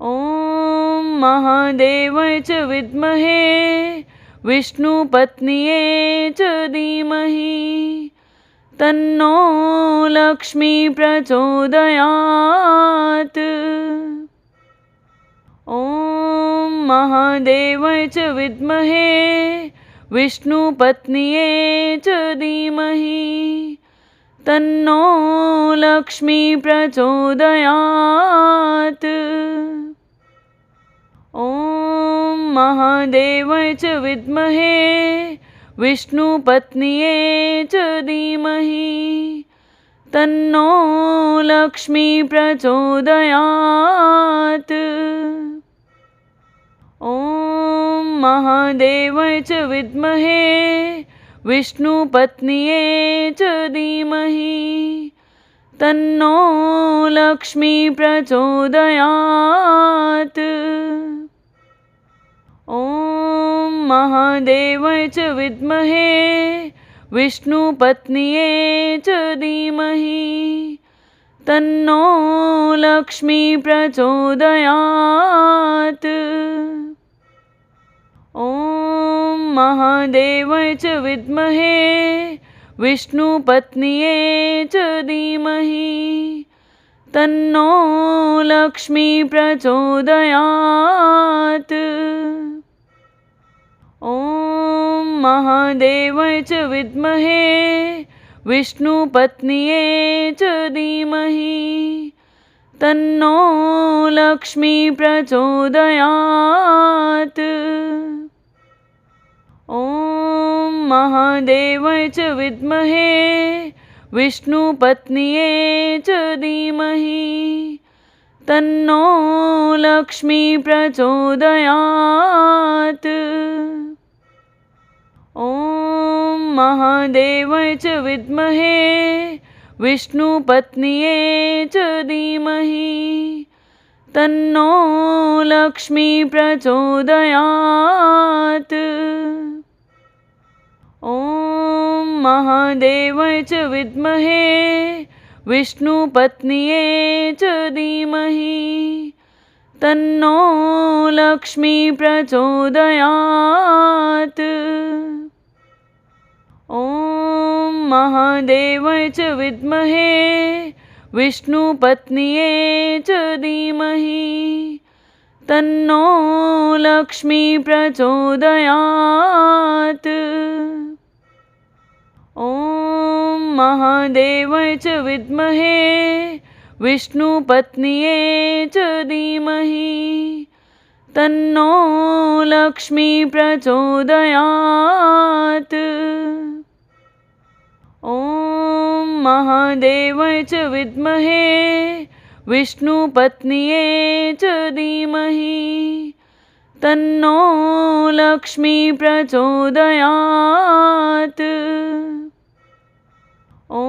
ॐ महादेवाय च विद्महे विष्णुपत्न्यै च धीमहि तन्नो लक्ष्मी प्रचोदयात्। ॐ महादेवाय च विद्महे विष्णुपत्न्यै च धीमहि तन्नो लक्ष्मी प्रचोदयात्। ॐ महादेवाय च विद्महे विष्णुपत्न्यै च धीमहि तन्नो लक्ष्मी प्रचोदयात्। ॐ महादेवाय च विद्महे विष्णुपत्न्यै च धीमहि तन्नो लक्ष्मी प्रचोदयात्। ॐ महादेवाय च विद्महे विष्णुपत्न्यै च धीमहि तन्नो लक्ष्मी प्रचोदयात्। ॐ महादेवाय च विद्महे विष्णुपत्न्यै च धीमहि तन्नो लक्ष्मी प्रचोदयात्। ॐ महादेवाय च विद्महे विष्णुपत्न्यै च धीमहि तन्नो लक्ष्मी प्रचोदयात्। ॐ महादेवाय च विद्महे विष्णुपत्न्यै च धीमहि तन्नो लक्ष्मी प्रचोदयात्। ॐ महादेवाय च विद्महे विष्णुपत्न्यै च धीमहि तन्नो लक्ष्मी प्रचोदयात्। ॐ महादेवाय च विद्महे विष्णुपत्न्यै च धीमहि तन्नो लक्ष्मी प्रचोदयात्। ॐ महादेवाय च विद्महे विष्णुपत्न्यै च धीमहि तन्नो लक्ष्मी प्रचोदयात्। ॐ महादेवाय च विद्महे विष्णुपत्न्यै च धीमहि तन्नो लक्ष्मी प्रचोदयात्। ॐ महादेवाय च विद्महे विष्णुपत्न्यै च धीमहि तन्नो लक्ष्मी प्रचोदयात्। ॐ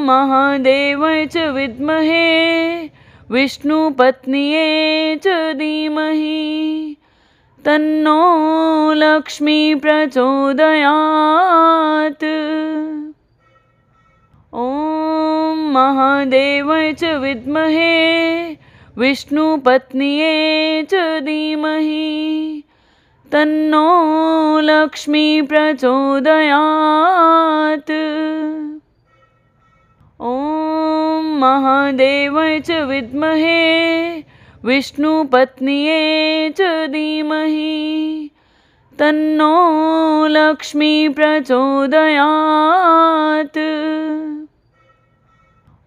महादेवाय च विद्महे विष्णुपत्न्यै च धीमहि तन्नो लक्ष्मी प्रचोदयात्। ॐ महादेवाय च विद्महे विष्णुपत्न्यै च धीमहि तन्नो लक्ष्मी प्रचोदयात्। ॐ महादेवाय च विद्महे विष्णुपत्न्यै च धीमहि तन्नो लक्ष्मी प्रचोदयात्।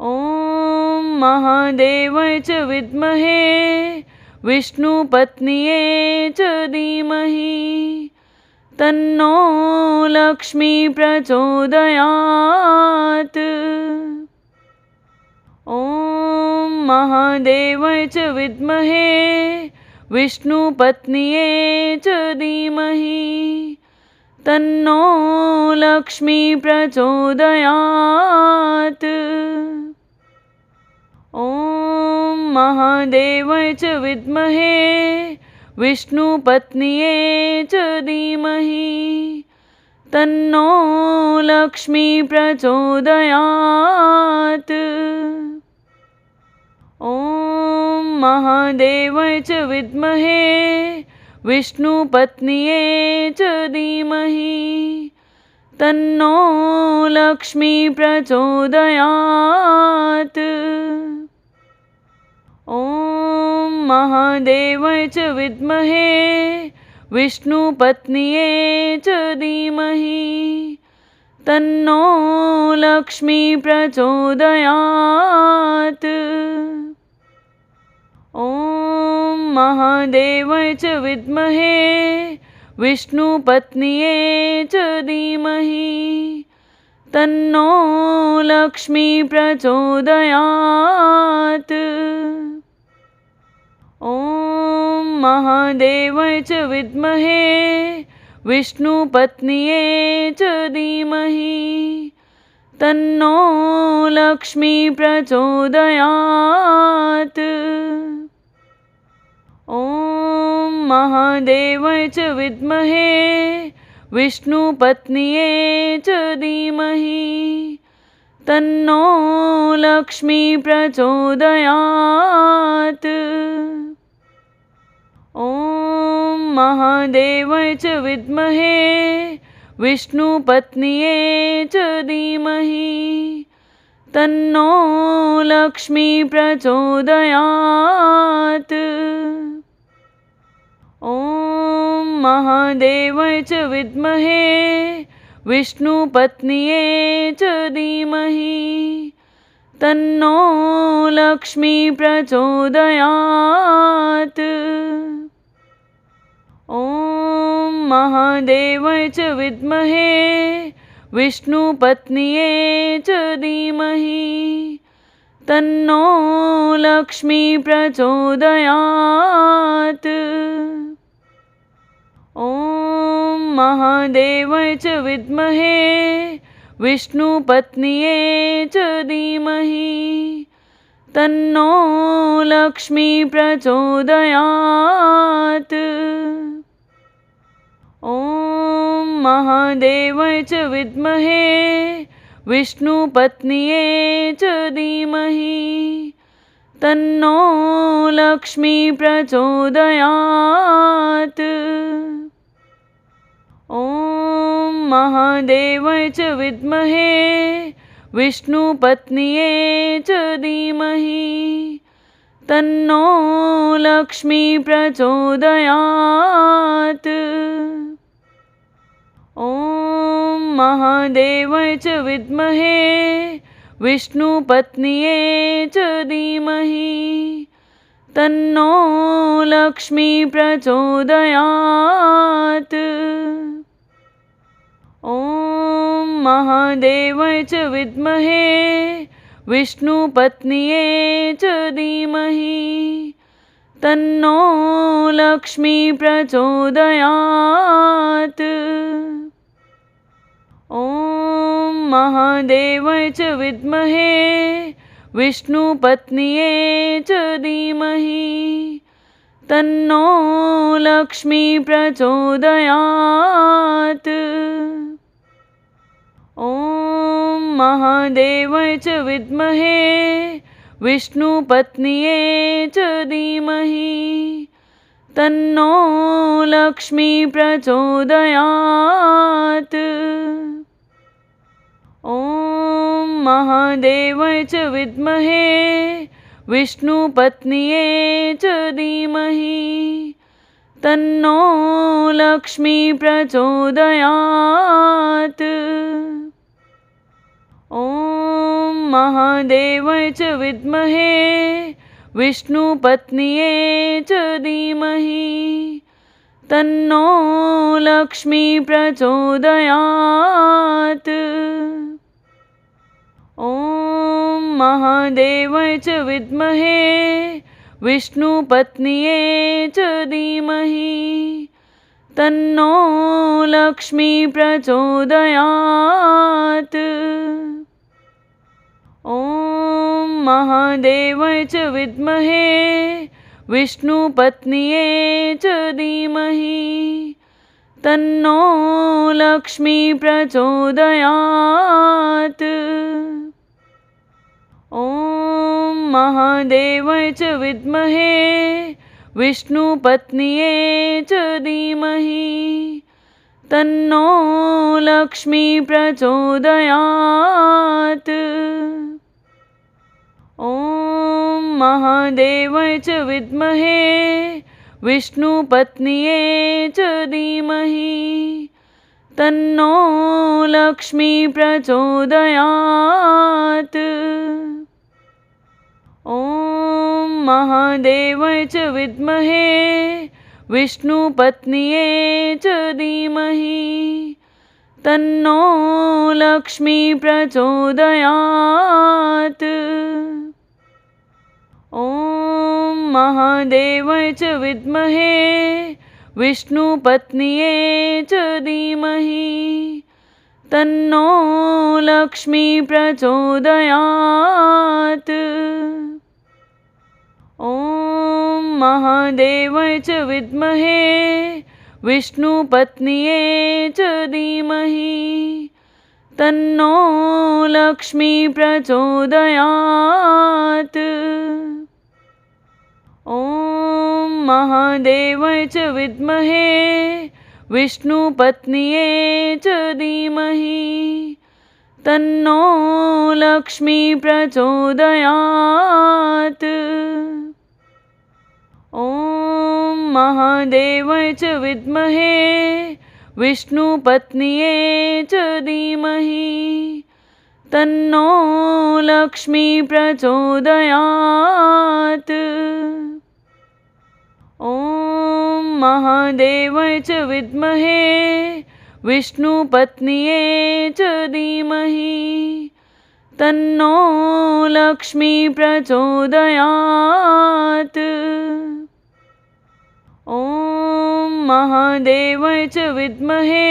ॐ महादेवाय च विद्महे विष्णुपत्न्यै च धीमहि तन्नो लक्ष्मी प्रचोदयात्। ॐ महादेवाय च विद्महे विष्णुपत्न्यै च धीमहि तन्नो लक्ष्मी प्रचोदयात्। ॐ महादेवाय च विद्महे विष्णुपत्न्यै च धीमहि तन्नो लक्ष्मी प्रचोदयात्। ॐ महादेवाय च विद्महे विष्णुपत्न्यै च धीमहि तन्नो लक्ष्मी प्रचोदयात्। ॐ महादेवाय च विद्महे विष्णुपत्न्यै च धीमहि तन्नो लक्ष्मी प्रचोदयात्। ॐ महादेवाय च विद्महे विष्णुपत्न्यै च धीमहि तन्नो लक्ष्मी प्रचोदयात्। ॐ महादेवाय च विद्महे विष्णुपत्न्यै च धीमहि तन्नो लक्ष्मी प्रचोदयात्। ॐ महादेवाय च विद्महे विष्णुपत्न्यै च धीमहि तन्नो लक्ष्मी प्रचोदयात्। ॐ महादेवाय च विद्महे विष्णुपत्न्यै च धीमहि तन्नो लक्ष्मी प्रचोदयात्। ॐ महादेवाय च विद्महे विष्णुपत्न्यै च धीमहि तन्नो लक्ष्मी प्रचोदयात्। ॐ महादेवाय च विद्महे विष्णुपत्न्यै च धीमहि तन्नो लक्ष्मी प्रचोदयात्। ॐ महादेवाय च विद्महे विष्णुपत्न्यै च धीमहि तन्नो लक्ष्मी प्रचोदयात्। ॐ महादेवाय च विद्महे विष्णुपत्न्यै च धीमहि तन्नो लक्ष्मी प्रचोदयात्। ॐ महादेवाय च विद्महे विष्णुपत्न्यै च धीमहि तन्नो लक्ष्मी प्रचोदयात्। ॐ महादेवाय च विद्महे विष्णुपत्न्यै च धीमहि तन्नो लक्ष्मी प्रचोदयात्। ॐ महादेवाय च विद्महे विष्णुपत्न्यै च धीमहि तन्नो लक्ष्मी प्रचोदयात्। ॐ महादेवाय च विद्महे विष्णुपत्न्यै च धीमहि तन्नो लक्ष्मी प्रचोदयात्। ॐ महादेवाय च विद्महे विष्णुपत्न्यै च धीमहि तन्नो लक्ष्मी प्रचोदयात्। ॐ महादेवाय च विद्महे विष्णुपत्न्यै च धीमहि तन्नो लक्ष्मी प्रचोदयात्। ॐ महादेवाय च विद्महे विष्णुपत्न्यै च धीमहि तन्नो लक्ष्मी प्रचोदयात्। ॐ महादेवाय च विद्महे विष्णुपत्न्यै च धीमहि तन्नो लक्ष्मी प्रचोदयात्। ॐ महादेवाय च विद्महे विष्णुपत्न्यै च धीमहि तन्नो लक्ष्मी प्रचोदयात्। ॐ महादेवाय च विद्महे विष्णुपत्न्यै च धीमहि तन्नो लक्ष्मी प्रचोदयात्। ॐ महादेवाय च विद्महे विष्णुपत्न्यै च धीमहि तन्नो लक्ष्मी प्रचोदयात्। ॐ महादेवाय च विद्महे विष्णुपत्न्यै च धीमहि तन्नो लक्ष्मी प्रचोदयात्। ॐ महादेवाय च विद्महे विष्णुपत्न्यै च धीमहि तन्नो लक्ष्मी प्रचोदयात्। ॐ महादेवाय च विद्महे विष्णुपत्न्यै च धीमहि तन्नो लक्ष्मी प्रचोदयात्। ॐ महादेवाय च विद्महे विष्णुपत्न्यै च धीमहि तन्नो लक्ष्मी प्रचोदयात्। ॐ महादेवाय च विद्महे विष्णुपत्न्यै च धीमहि तन्नो लक्ष्मी प्रचोदयात्। ॐ महादेवाय च विद्महे विष्णुपत्न्यै च धीमहि तन्नो लक्ष्मी प्रचोदयात्। ॐ महादेवाय च विद्महे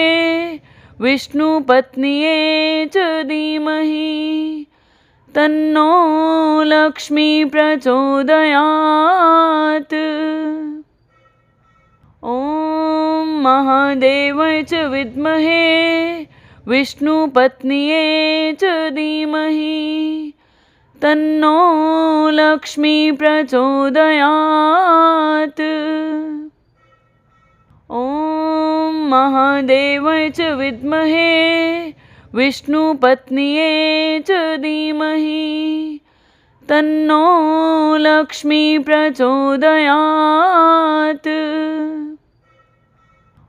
विष्णुपत्न्यै च धीमहि तन्नो लक्ष्मी प्रचोदयात्। ॐ महादेवाय च विद्महे विष्णुपत्न्यै च धीमहि तन्नो लक्ष्मी प्रचोदयात्। ॐ महादेवाय च विद्महे विष्णुपत्न्यै च धीमहि तन्नो लक्ष्मी प्रचोदयात्।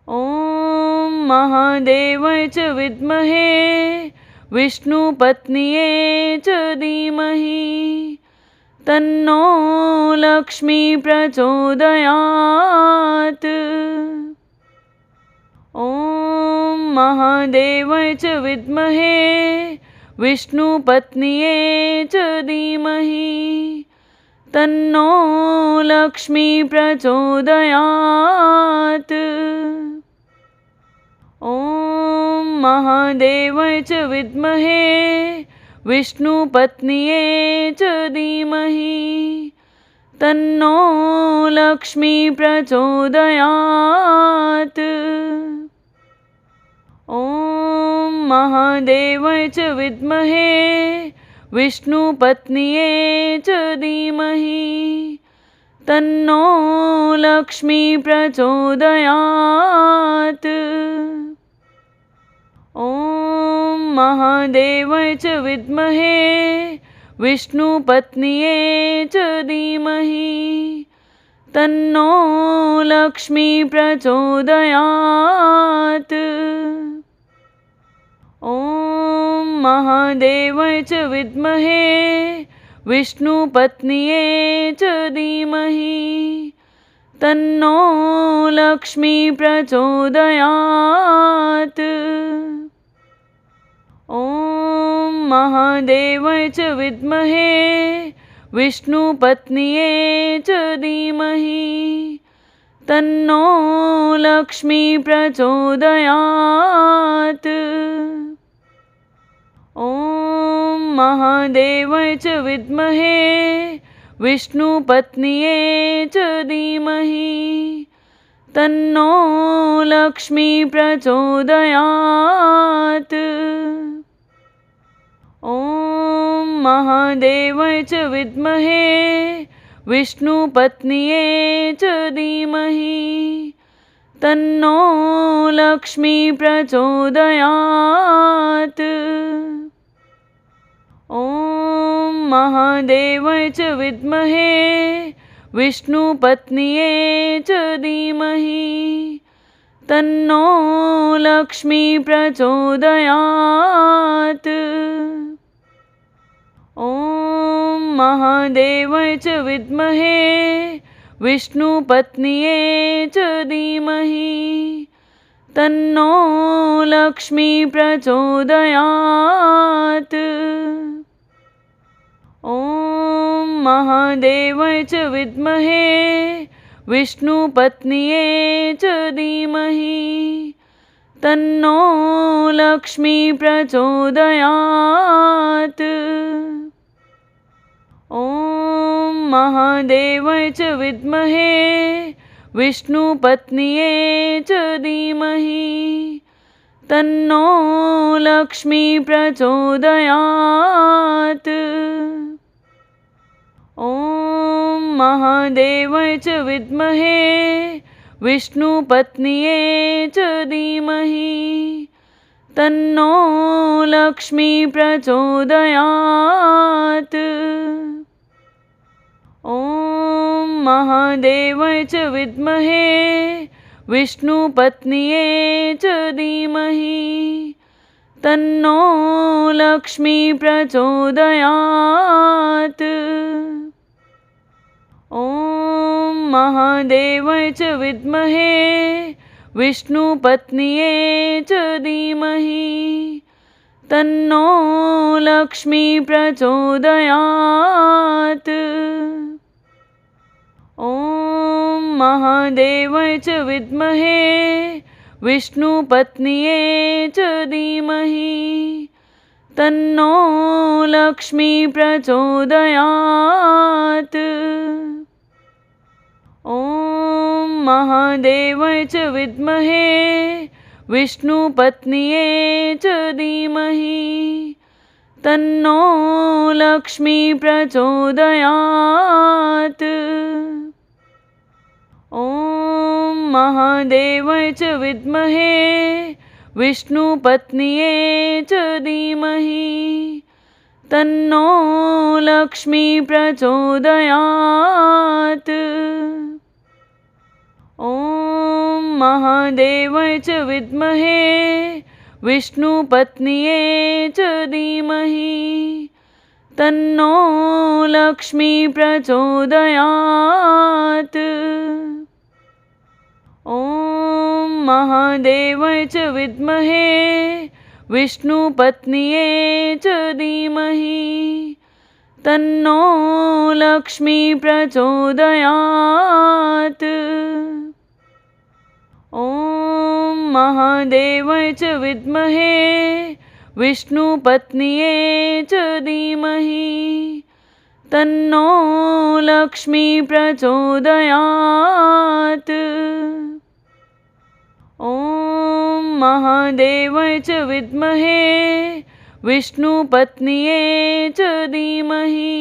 ॐ महादेवाय च विद्महे विष्णुपत्न्यै च धीमहि तन्नो लक्ष्मी प्रचोदयात्। ॐ महादेवाय च विद्महे विष्णुपत्न्यै च धीमहि तन्नो लक्ष्मी प्रचोदयात्। ॐ महादेवाय च विद्महे विष्णुपत्न्यै च धीमहि तन्नो लक्ष्मी प्रचोदयात्। ॐ महादेवाय च विद्महे विष्णुपत्न्यै च धीमहि तन्नो लक्ष्मी प्रचोदयात्। ॐ महादेवाय च विद्महे विष्णुपत्न्यै च धीमहि तन्नो लक्ष्मी प्रचोदयात्। ॐ महादेवाय च विद्महे विष्णुपत्न्यै च धीमहि तन्नो लक्ष्मी प्रचोदयात्। ॐ महादेवाय च विद्महे विष्णुपत्न्यै च धीमहि तन्नो लक्ष्मी प्रचोदयात्। ॐ महादेवाय च विद्महे विष्णुपत्न्यै च धीमहि तन्नो लक्ष्मी प्रचोदयात्। ॐ महादेवाय च विद्महे विष्णुपत्न्यै च धीमहि तन्नो लक्ष्मी प्रचोदयात्। ॐ महादेवाय च विद्महे विष्णुपत्न्यै च धीमहि तन्नो लक्ष्मी प्रचोदयात्। ॐ महादेवाय च विद्महे विष्णुपत्न्यै च धीमहि तन्नो लक्ष्मी प्रचोदयात्। ॐ महादेवाय च विद्महे विष्णुपत्न्यै च धीमहि तन्नो लक्ष्मी प्रचोदयात्। ॐ महादेवाय च विद्महे विष्णुपत्न्यै च धीमहि तन्नो लक्ष्मी प्रचोदयात्। ॐ महादेवाय च विद्महे विष्णुपत्न्यै च धीमहि तन्नो लक्ष्मी प्रचोदयात्। ॐ महादेवाय च विद्महे विष्णुपत्न्यै च धीमहि तन्नो लक्ष्मी प्रचोदयात्। ॐ महादेवाय च विद्महे विष्णुपत्न्यै च धीमहि तन्नो लक्ष्मी प्रचोदयात्। ॐ महादेवाय च विद्महे विष्णुपत्न्यै च धीमहि तन्नो लक्ष्मी प्रचोदयात्। ॐ महादेवाय च विद्महे विष्णुपत्न्यै च धीमहि तन्नो लक्ष्मी प्रचोदयात्। ॐ महादेवाय च विद्महे विष्णुपत्न्यै च धीमहि तन्नो लक्ष्मी प्रचोदयात्। ॐ महादेवाय च विद्महे विष्णुपत्न्यै च धीमहि तन्नो लक्ष्मी प्रचोदयात्। ॐ महादेवाय च विद्महे विष्णुपत्न्यै च धीमहि तन्नो लक्ष्मी प्रचोदयात्। ॐ महादेवाय च विद्महे विष्णुपत्न्यै च धीमहि तन्नो लक्ष्मी प्रचोदयात्। ॐ महादेवाय च विद्महे विष्णुपत्न्यै च धीमहि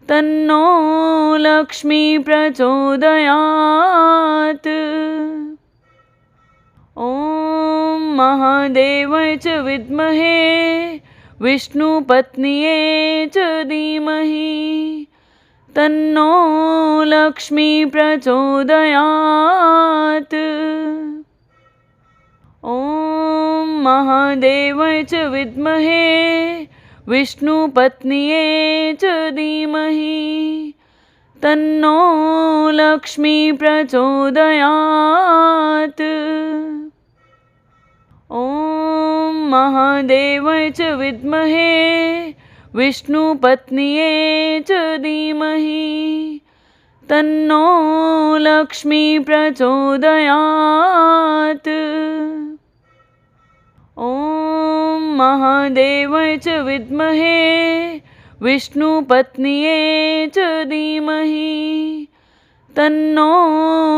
तन्नो लक्ष्मी प्रचोदयात्। ॐ महादेवाय च विद्महे विष्णुपत्न्यै च धीमहि तन्नो लक्ष्मी प्रचोदयात्। ॐ महादेवाय च विद्महे विष्णुपत्न्यै च धीमहि तन्नो लक्ष्मी प्रचोदयात्। ॐ महादेवाय च विद्महे विष्णुपत्न्यै च धीमहि तन्नो लक्ष्मी प्रचोदयात्। ॐ महादेवाय च विद्महे विष्णुपत्न्यै च धीमहि तन्नो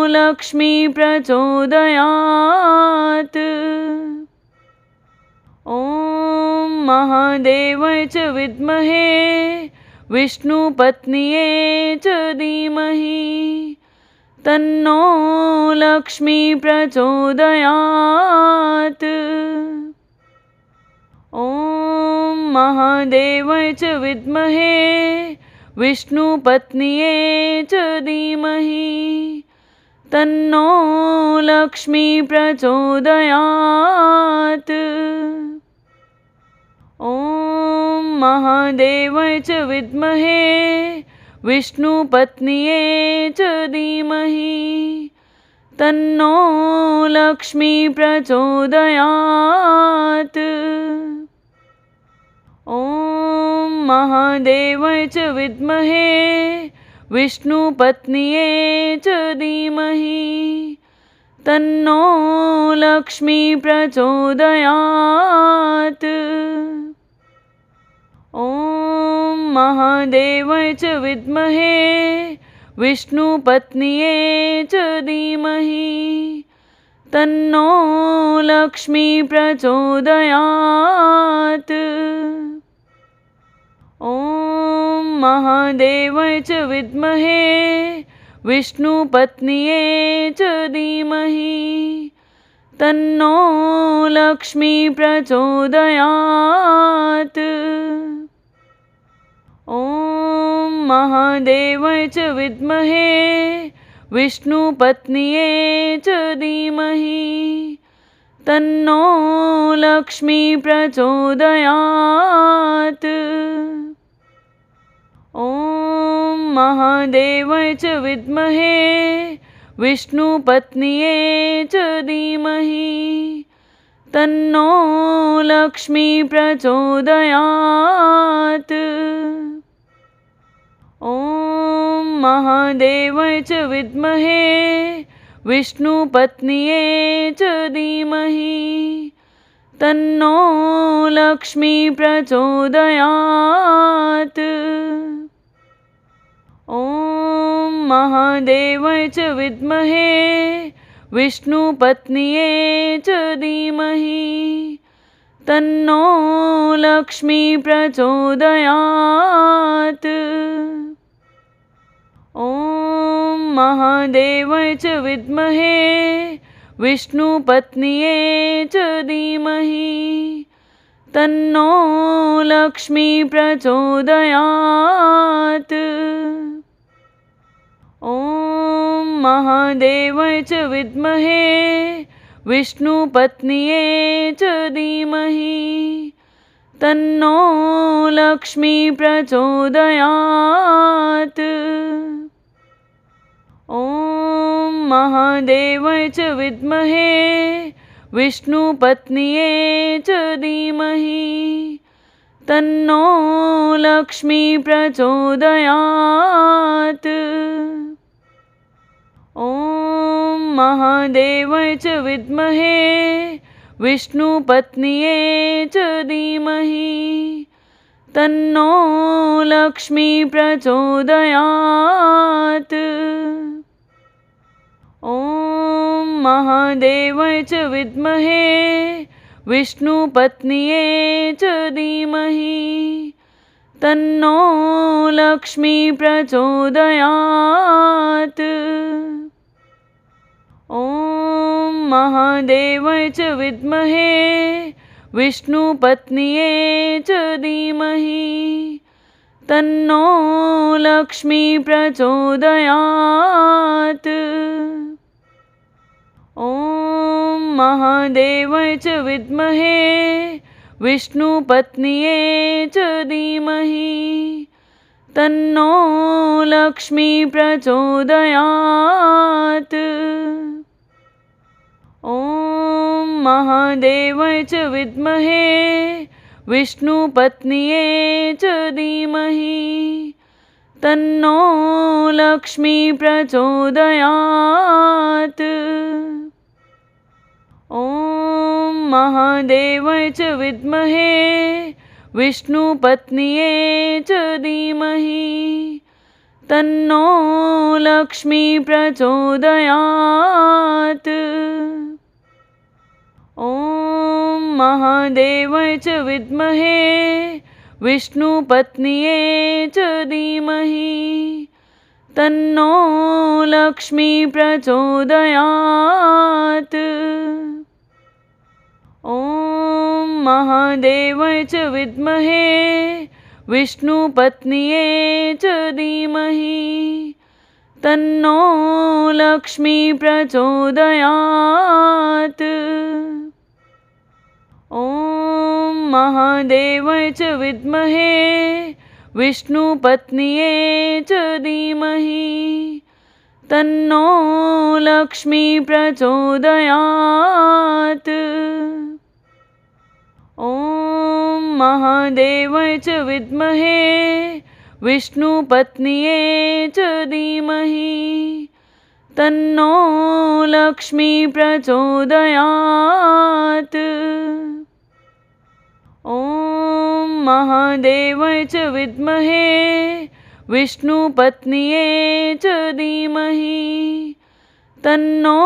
लक्ष्मी प्रचोदयात्। ॐ महादेवाय च विद्महे विष्णुपत्न्यै च धीमहि तन्नो लक्ष्मी प्रचोदयात्। ॐ महादेवाय च विद्महे विष्णुपत्न्यै च धीमहि तन्नो लक्ष्मी प्रचोदयात्। ॐ महादेवाय च विद्महे विष्णुपत्न्यै च धीमहि तन्नो लक्ष्मी प्रचोदयात्। ॐ महादेवाय च विद्महे विष्णुपत्न्यै च धीमहि तन्नो लक्ष्मी प्रचोदयात्। ॐ महादेवाय च विद्महे विष्णुपत्न्यै च धीमहि तन्नो लक्ष्मी प्रचोदयात्। ॐ महादेवाय च विद्महे विष्णुपत्न्यै च धीमहि तन्नो लक्ष्मी प्रचोदयात्। ॐ महादेवाय च विद्महे विष्णुपत्न्यै च धीमहि तन्नो लक्ष्मी प्रचोदयात्। ॐ महादेवाय च विद्महे विष्णुपत्न्यै च धीमहि तन्नो लक्ष्मी प्रचोदयात्। ॐ महादेवाय च विद्महे विष्णुपत्न्यै च धीमहि तन्नो लक्ष्मी प्रचोदयात्। ॐ महादेवाय च विद्महे विष्णुपत्न्यै च धीमहि तन्नो लक्ष्मी प्रचोदयात्। ॐ महादेवाय च विद्महे विष्णुपत्न्यै च धीमहि तन्नो लक्ष्मी प्रचोदयात्। ॐ महादेवाय च विद्महे विष्णुपत्न्यै च धीमहि तन्नो लक्ष्मी प्रचोदयात्। ॐ महादेवाय च विद्महे विष्णुपत्न्यै च धीमहि तन्नो लक्ष्मी प्रचोदयात्। ॐ महादेवाय च विद्महे विष्णुपत्न्यै च धीमहि तन्नो लक्ष्मी प्रचोदयात्। ॐ महादेवाय च विद्महे विष्णुपत्न्यै च धीमहि तन्नो लक्ष्मी प्रचोदयात्। ॐ महादेवाय च विद्महे विष्णुपत्न्यै च धीमहि तन्नो लक्ष्मी प्रचोदयात्। ॐ महादेवाय च विद्महे विष्णुपत्न्यै च धीमहि तन्नो लक्ष्मी प्रचोदयात्। ॐ महादेवाय च विद्महे विष्णुपत्न्यै च धीमहि तन्नो लक्ष्मी प्रचोदयात्। ॐ महादेवाय च विद्महे विष्णुपत्न्यै च धीमहि तन्नो लक्ष्मी प्रचोदयात्। ॐ महादेवाय च विद्महे विष्णुपत्न्यै च धीमहि तन्नो लक्ष्मी प्रचोदयात्। ॐ महादेवाय च विद्महे विष्णुपत्न्यै च धीमहि तन्नो लक्ष्मी प्रचोदयात्। ॐ महादेवाय च विद्महे विष्णुपत्न्यै च धीमहि तन्नो लक्ष्मी प्रचोदयात्। ॐ महादेवाय च विद्महे विष्णुपत्न्यै च धीमहि तन्नो लक्ष्मी प्रचोदयात्। ॐ महादेवाय च विद्महे विष्णुपत्न्यै च धीमहि तन्नो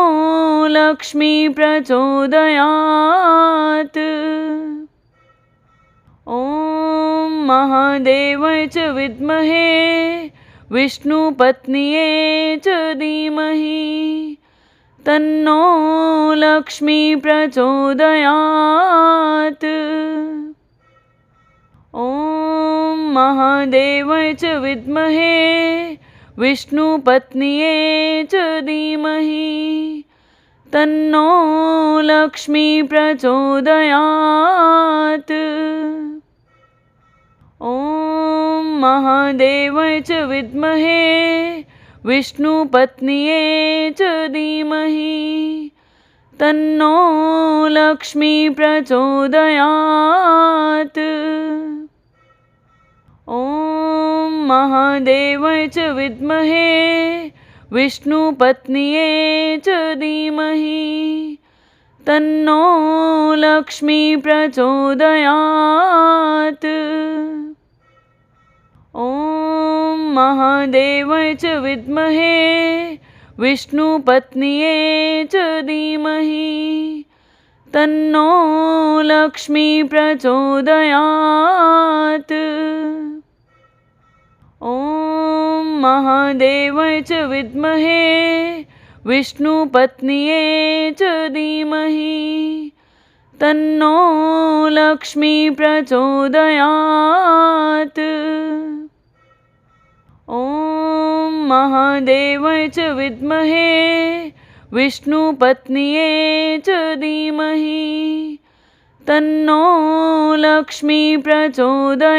लक्ष्मी प्रचोदयात्। ॐ महादेवाय च विद्महे विष्णुपत्न्यै च धीमहि तन्नो लक्ष्मी प्रचोदयात्। ॐ महादेवाय च विद्महे विष्णुपत्न्यै च धीमहि तन्नो लक्ष्मी प्रचोदयात्। ॐ महादेवाय च विद्महे विष्णुपत्न्यै च धीमहि तन्नो लक्ष्मी प्रचोदयात्। ॐ महादेवाय च विद्महे विष्णुपत्न्यै च धीमहि तन्नो लक्ष्मी प्रचोदयात्। ॐ महादेवाय च विद्महे विष्णुपत्न्यै च धीमहि तन्नो लक्ष्मी प्रचोदयात्। ॐ महादेवाय च विद्महे विष्णुपत्न्यै च धीमहि तन्नो लक्ष्मी प्रचोदयात्। ॐ महादेवाय च विद्महे विष्णुपत्न्यै च धीमहि तन्नो लक्ष्मी प्रचोदयात्।